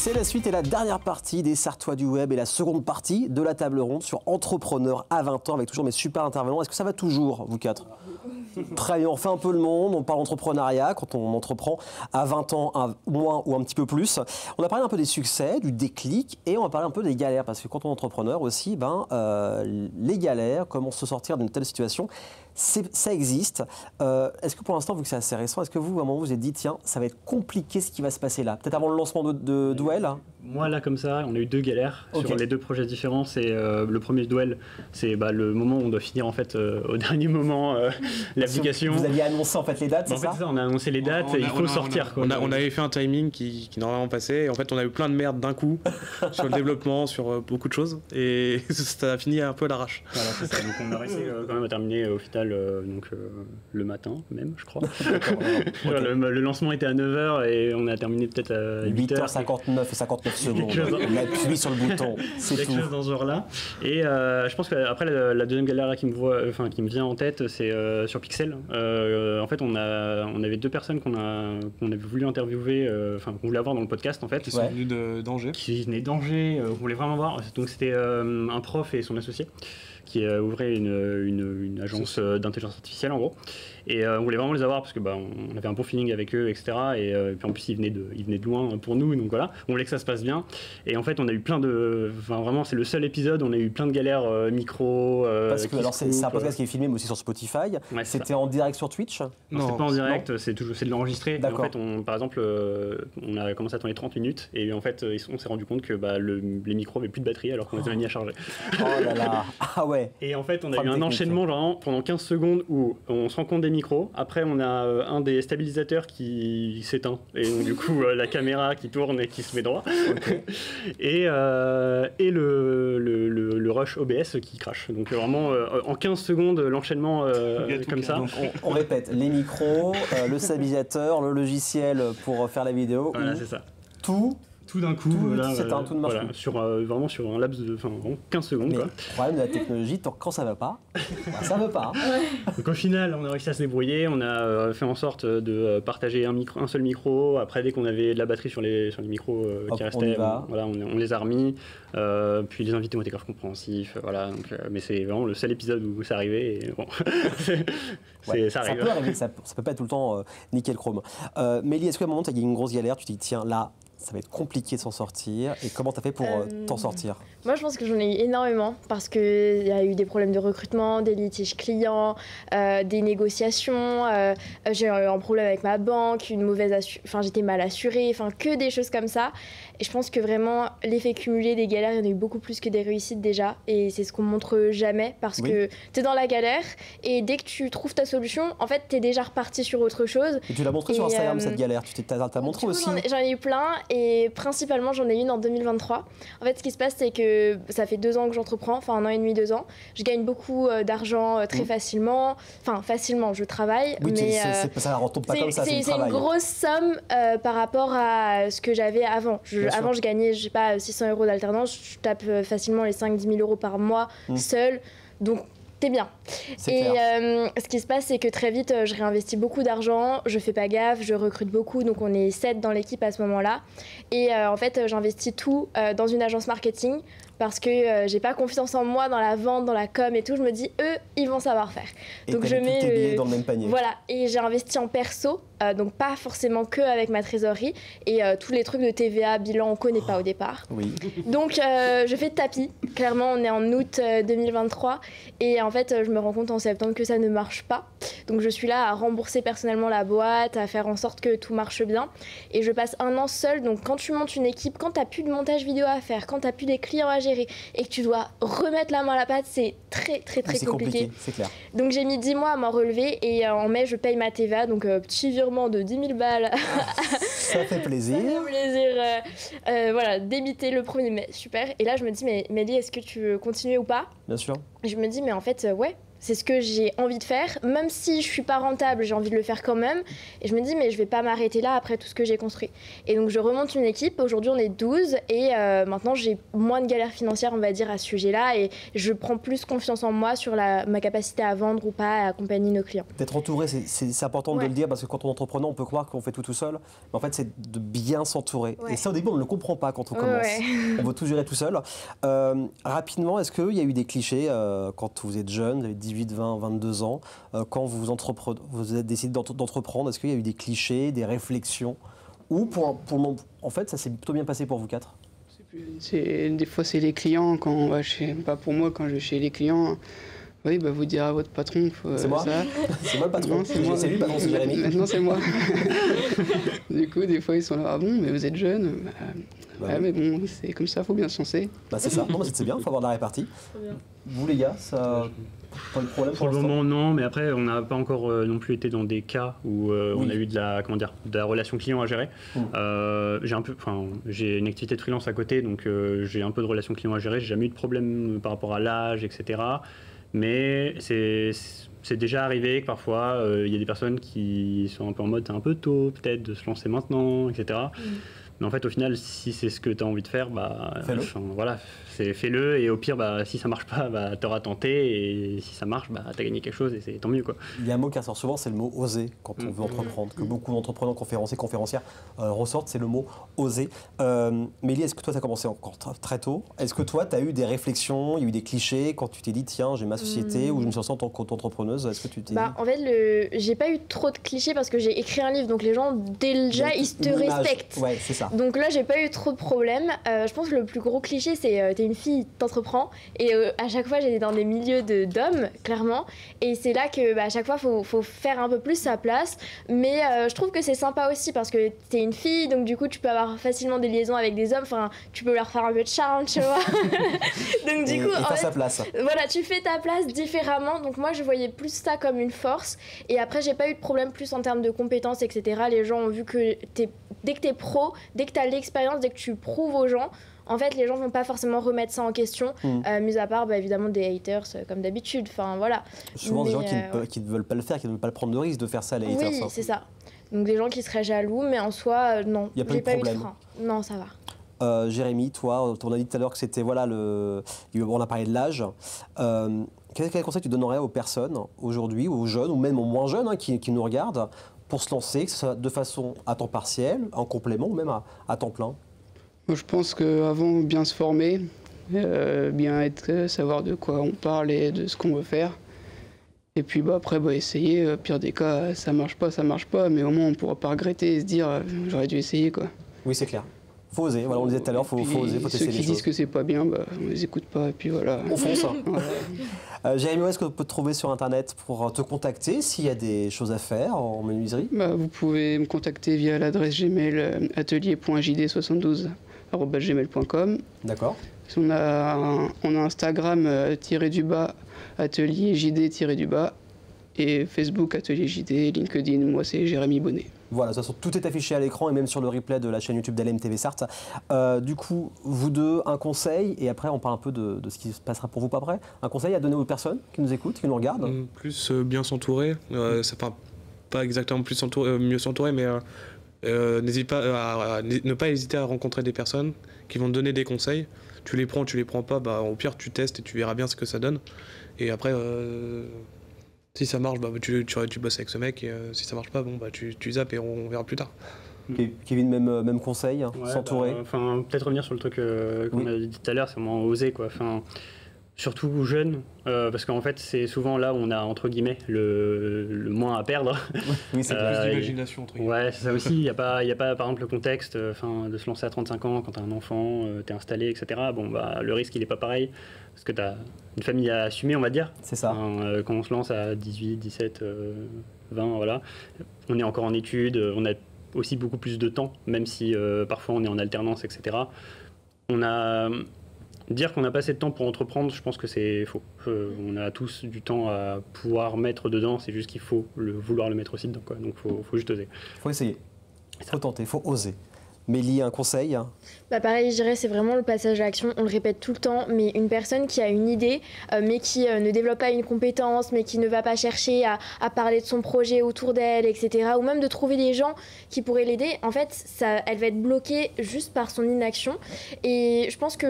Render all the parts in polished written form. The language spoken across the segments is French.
C'est la suite et la dernière partie des Sartois du Web et la seconde partie de la table ronde sur entrepreneurs à 20 ans avec toujours mes super intervenants. Est-ce que ça va toujours, vous quatre? Très bien, on refait un peu le monde, on parle entrepreneuriat quand on entreprend à 20 ans, à moins ou un petit peu plus. On a parlé un peu des succès, du déclic et on va parler un peu des galères parce que quand on est entrepreneur aussi, les galères, comment se sortir d'une telle situation, ça existe. Est-ce que pour l'instant, vu que c'est assez récent, est-ce que vous, à un moment, vous vous êtes dit, tiens, ça va être compliqué ce qui va se passer là? Peut-être avant le lancement de Duel. Moi, là, comme ça, on a eu deux galères sur les deux projets différents. C'est le premier Duel, c'est le moment où on doit finir en fait au dernier moment l'application. Vous aviez annoncé en fait les dates, c'est ça? En fait, on a annoncé les dates et il faut sortir. On avait fait un timing qui normalement passait. Et en fait, on a eu plein de merde d'un coup sur le développement, sur beaucoup de choses. Et ça a fini un peu à l'arrache. Voilà, c'est ça. Donc, on a réussi quand même à terminer au final le matin même, je crois. Le lancement était à 9h et on a terminé peut-être à 8h59 et 59 secondes. On appuie sur le bouton, c'est tout. Quelque chose dans ce genre-là. Et je pense qu'après, la deuxième galère là, qui me vient en tête, c'est sur Pixel. En fait, on avait deux personnes qu'on avait voulu interviewer, qu'on voulait avoir dans le podcast en fait. Qui sont venus d'Angers. Qui venaient d'Angers, on voulait vraiment voir. Donc c'était un prof et son associé qui ouvrait une agence d'intelligence artificielle en gros. Et on voulait vraiment les avoir parce que on avait un bon feeling avec eux, etc. Et puis en plus ils venaient de loin pour nous, donc voilà. On voulait que ça se passe bien. Et en fait on a eu plein de, vraiment c'est le seul épisode, on a eu plein de galères micro. Parce que alors c'est un podcast qui est filmé mais aussi sur Spotify. Ouais, c'était en direct sur Twitch? Non, c'est pas en direct, c'est de l'enregistré. En fait par exemple on a commencé à tourner 30 minutes et en fait on s'est rendu compte que les micros avaient plus de batterie alors qu'on les avait mis à charger. Oh là là. Ah ouais. Et en fait on a eu un enchaînement genre pendant 15 secondes où on se rend compte des micros. Après, on a un des stabilisateurs qui s'éteint. Et donc, du coup, la caméra qui tourne et qui se met droit. Okay. et le rush OBS qui crache. Donc, vraiment, en 15 secondes, l'enchaînement comme ça. Donc, on répète, les micros, le stabilisateur, le logiciel pour faire la vidéo. Voilà, c'est ça. Tout d'un coup, tout ne marche plus. Vraiment sur un laps de 15 secondes. Mais quoi. Le problème de la technologie, quand ça va pas, ça veut pas. Donc au final, on a réussi à se débrouiller, on a fait en sorte de partager un seul micro. Après, dès qu'on avait de la batterie sur les micros qui restaient, on les a remis. Puis les invités ont été grave compréhensifs. Voilà, mais c'est vraiment le seul épisode où ça arrivait. Et bon, ça arrive. Ça peut arriver, ça peut pas être tout le temps nickel chrome. Mélie, est-ce qu'à un moment, tu as eu une grosse galère, tu te dis tiens, là, ça va être compliqué de s'en sortir. Et comment tu as fait pour t'en sortir? Moi, je pense que j'en ai eu énormément parce qu'il y a eu des problèmes de recrutement, des litiges clients, des négociations. J'ai eu un problème avec ma banque, j'étais mal assurée, que des choses comme ça. Et je pense que vraiment, l'effet cumulé des galères, il y en a eu beaucoup plus que des réussites déjà. Et c'est ce qu'on montre jamais parce que tu es dans la galère et dès que tu trouves ta solution, en fait, tu es déjà reparti sur autre chose. Et tu l'as montré sur Instagram, cette galère. Tu t'as montré aussi. J'en ai eu plein et principalement, j'en ai une en 2023. En fait, ce qui se passe, c'est que ça fait 2 ans que j'entreprends, 1 an et demi, 2 ans. Je gagne beaucoup d'argent très facilement. Facilement, je travaille. Oui, mais ça ne retombe pas comme ça, c'est du travail. C'est une grosse somme par rapport à ce que j'avais avant. Avant, je gagnais, 600 € d'alternance. Je tape facilement les 5-10 000 € par mois seule. Donc, t'es bien. Et ce qui se passe, c'est que très vite, je réinvestis beaucoup d'argent. Je fais pas gaffe, je recrute beaucoup. Donc, on est 7 dans l'équipe à ce moment-là. Et en fait, j'investis tout dans une agence marketing parce que j'ai pas confiance en moi dans la vente, dans la com et tout. Je me dis, eux, ils vont savoir faire. Et donc, je mets tous tes billets dans le même panier. Voilà. Et j'ai investi en perso. Donc pas forcément que avec ma trésorerie et tous les trucs de TVA, bilan, on connaît pas au départ. Oui. Donc je fais de tapis. Clairement, on est en août 2023 et en fait, je me rends compte en septembre que ça ne marche pas. Donc je suis là à rembourser personnellement la boîte, à faire en sorte que tout marche bien et je passe 1 an seule. Donc quand tu montes une équipe, quand t'as plus de montage vidéo à faire, quand t'as plus des clients à gérer et que tu dois remettre la main à la pâte, c'est très compliqué. C'est clair. Donc j'ai mis 10 mois à m'en relever et en mai, je paye ma TVA, donc petit virement de 10 000 balles. Ça fait plaisir. Ça fait plaisir. Voilà, débiter le 1er mai, super. Et là, je me dis, mais Mélie, est-ce que tu veux continuer ou pas? Bien sûr. Et je me dis, mais en fait, ouais, c'est ce que j'ai envie de faire. Même si je suis pas rentable, j'ai envie de le faire quand même. Et je me dis, mais je vais pas m'arrêter là après tout ce que j'ai construit. Et donc je remonte une équipe. Aujourd'hui, on est 12 et maintenant j'ai moins de galères financières, on va dire, à ce sujet-là. Et je prends plus confiance en moi sur ma capacité à vendre ou pas, à accompagner nos clients. D'être entouré, c'est important de le dire parce que quand on est entrepreneur, on peut croire qu'on fait tout seul. Mais en fait, c'est de bien s'entourer. Et ça, au début, on ne le comprend pas quand on commence. On veut tout gérer tout seul. Rapidement, est-ce qu'il y a eu des clichés quand vous êtes jeune, vous avez 18, 20, 22 ans, quand vous avez décidé d'entreprendre, est-ce qu'il y a eu des clichés, des réflexions ou pour le moment, en fait, ça s'est plutôt bien passé pour vous quatre? Des fois, c'est les clients. Pas pour moi, quand je vais chez les clients, oui, bah, vous direz à votre patron. C'est moi. C'est moi le patron. C'est lui le patron, c'est Jérémy. Maintenant, c'est moi. Du coup, des fois, ils sont là, ah bon, mais vous êtes jeune. Ouais, mais bon, c'est comme ça, il faut bien se lancer. C'est ça. Non, c'est bien, il faut avoir de la répartie. Vous, les gars, ça... Pas de problème pour le moment, non, mais après, on n'a pas encore non plus été dans des cas où on a eu de la relation client à gérer. J'ai une activité de freelance à côté, donc j'ai un peu de relation client à gérer. J'ai jamais eu de problème par rapport à l'âge, etc. Mais c'est déjà arrivé que parfois, il y a des personnes qui sont un peu en mode, c'est un peu tôt, peut-être, de se lancer maintenant, etc. Mais en fait, au final, si c'est ce que tu as envie de faire, voilà, fais-le. Et au pire, si ça marche pas, tu auras tenté. Et si ça marche, tu as gagné quelque chose et c'est tant mieux, quoi. Il y a un mot qui ressort souvent, c'est le mot oser quand on veut entreprendre. Que beaucoup d'entrepreneurs, conférencières ressortent, c'est le mot oser. Mélie, est-ce que toi, tu as commencé encore très tôt? Est-ce que toi, tu as eu des réflexions, il y a eu des clichés quand tu t'es dit, tiens, j'ai ma société ou je me suis lancée en tant qu'entrepreneuse? Est-ce que tu t'es dit... En fait, j'ai pas eu trop de clichés parce que j'ai écrit un livre, donc les gens, déjà, ils te respectent. Ouais, c'est ça. Donc là, j'ai pas eu trop de problèmes. Je pense que le plus gros cliché, c'est t'es une fille, t'entreprends. Et à chaque fois, j'étais dans des milieux d'hommes, clairement. Et c'est là que à chaque fois, faut faire un peu plus sa place. Mais je trouve que c'est sympa aussi parce que t'es une fille, donc du coup, tu peux avoir facilement des liaisons avec des hommes. Enfin, tu peux leur faire un peu de charme, tu vois. Donc du coup, en fait, sa place. Voilà, tu fais ta place différemment. Donc moi, je voyais plus ça comme une force. Et après, j'ai pas eu de problème plus en termes de compétences, etc. Les gens ont vu que dès que t'es pro, dès que t'as l'expérience, dès que tu prouves aux gens, en fait, les gens vont pas forcément remettre ça en question, mis à part évidemment des haters comme d'habitude. Enfin voilà. Souvent des gens qui ne veulent pas le faire, qui ne veulent pas le prendre de risque de faire ça, les haters. Oui, c'est ça. Donc des gens qui seraient jaloux, mais en soi, non. Il n'y a pas eu de problème. Non, ça va. Jérémy, toi, on a dit tout à l'heure que c'était on a parlé de l'âge. Quel conseil tu donnerais aux personnes aujourd'hui, aux jeunes ou même aux moins jeunes qui nous regardent, pour se lancer, que ce soit de façon à temps partiel, en complément ou même à temps plein? Moi, je pense qu'avant, bien se former, bien savoir de quoi on parle et de ce qu'on veut faire. Et puis après, essayer. Pire des cas, ça marche pas, mais au moins on ne pourra pas regretter et se dire j'aurais dû essayer, quoi. Oui, c'est clair. Faut oser, voilà, on le disait tout à l'heure, faut oser, faut tester les choses. Ceux qui disent que c'est pas bien, on les écoute pas, et puis voilà. On fonce. Jérémy, où est-ce qu'on peut te trouver sur Internet pour te contacter s'il y a des choses à faire en menuiserie? Vous pouvez me contacter via l'adresse Gmail atelier.jd72@gmail.com. D'accord. On a Instagram atelier JD et Facebook atelier JD, LinkedIn, moi c'est Jérémy Bonnet. Voilà, de toute façon, tout est affiché à l'écran et même sur le replay de la chaîne YouTube d'LMTV Sarthe. Du coup, vous deux, un conseil, et après on parle un peu de ce qui se passera pour vous pas après. Un conseil à donner aux personnes qui nous écoutent, qui nous regardent? Plus bien s'entourer, pas exactement mieux s'entourer, mais n'hésite pas à ne pas hésiter à rencontrer des personnes qui vont te donner des conseils. Tu les prends pas, au pire tu testes et tu verras bien ce que ça donne. Et après... si ça marche, tu bosses avec ce mec, et si ça marche pas, tu zappes et on verra plus tard. Kevin, même conseil, s'entourer. Peut-être revenir sur le truc qu'on a dit tout à l'heure, c'est vraiment oser, quoi. Surtout jeunes, parce qu'en fait c'est souvent là où on a entre guillemets le moins à perdre. Oui, c'est plus d'imagination entre guillemets. Ouais, c'est ça aussi. Il y a pas par exemple le contexte, de se lancer à 35 ans quand t'as un enfant, t'es installé, etc. Le risque il est pas pareil parce que t'as une famille à assumer, on va dire. C'est ça. Quand on se lance à 18, 17, 20, voilà, on est encore en études, on a aussi beaucoup plus de temps, même si parfois on est en alternance, etc. Dire qu'on n'a pas assez de temps pour entreprendre, je pense que c'est faux. On a tous du temps à pouvoir mettre dedans, c'est juste qu'il faut vouloir le mettre aussi dedans, quoi. Donc il faut juste oser. Il faut essayer, il faut tenter, il faut oser. Mélie, un conseil? Pareil, je dirais, c'est vraiment le passage à l'action. On le répète tout le temps, mais une personne qui a une idée, mais qui ne développe pas une compétence, mais qui ne va pas chercher à parler de son projet autour d'elle, etc., ou même de trouver des gens qui pourraient l'aider, en fait, elle va être bloquée juste par son inaction. Et je pense que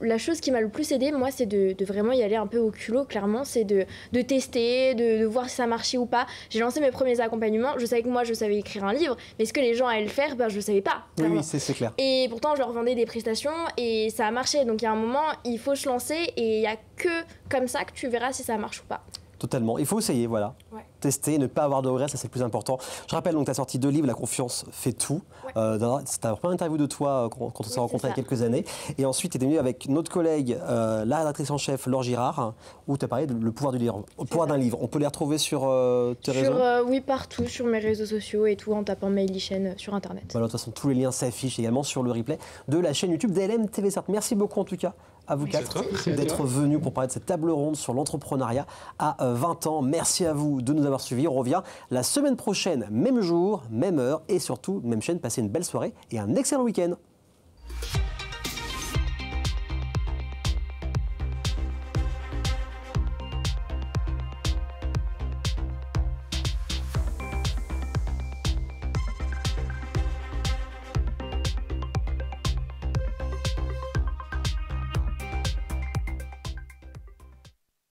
la chose qui m'a le plus aidée, moi, c'est de vraiment y aller un peu au culot, clairement. C'est de tester, de voir si ça marchait ou pas. J'ai lancé mes premiers accompagnements. Je savais que moi, je savais écrire un livre, mais est-ce que les gens allaient le faire? Je ne savais pas. Oui, c'est clair. Et pourtant, je leur vendais des prestations et ça a marché. Donc, il y a un moment, il faut se lancer et il n'y a que comme ça que tu verras si ça marche ou pas. Totalement. Il faut essayer, voilà. Ouais. Tester, ne pas avoir de regrets, ça c'est le plus important. Je rappelle, donc tu as sorti 2 livres, La confiance fait tout. Ouais. C'était la première interview de toi quand on s'est rencontrés il y a quelques années. Et ensuite, tu es venu avec notre collègue, la rédactrice en chef, Laure Girard, où tu as parlé de le pouvoir du livre, le pouvoir d'un livre. On peut les retrouver sur tes réseaux? Oui, partout, sur mes réseaux sociaux et tout, en tapant Mélie Chaîne sur Internet. Voilà, de toute façon, tous les liens s'affichent également sur le replay de la chaîne YouTube d'ALM TV Sarthe. Merci beaucoup en tout cas à vous 4 d'être venus pour parler de cette table ronde sur l'entrepreneuriat à 20 ans. Merci à vous de nous avoir suivis. On revient la semaine prochaine, même jour, même heure et surtout même chaîne. Passez une belle soirée et un excellent week-end.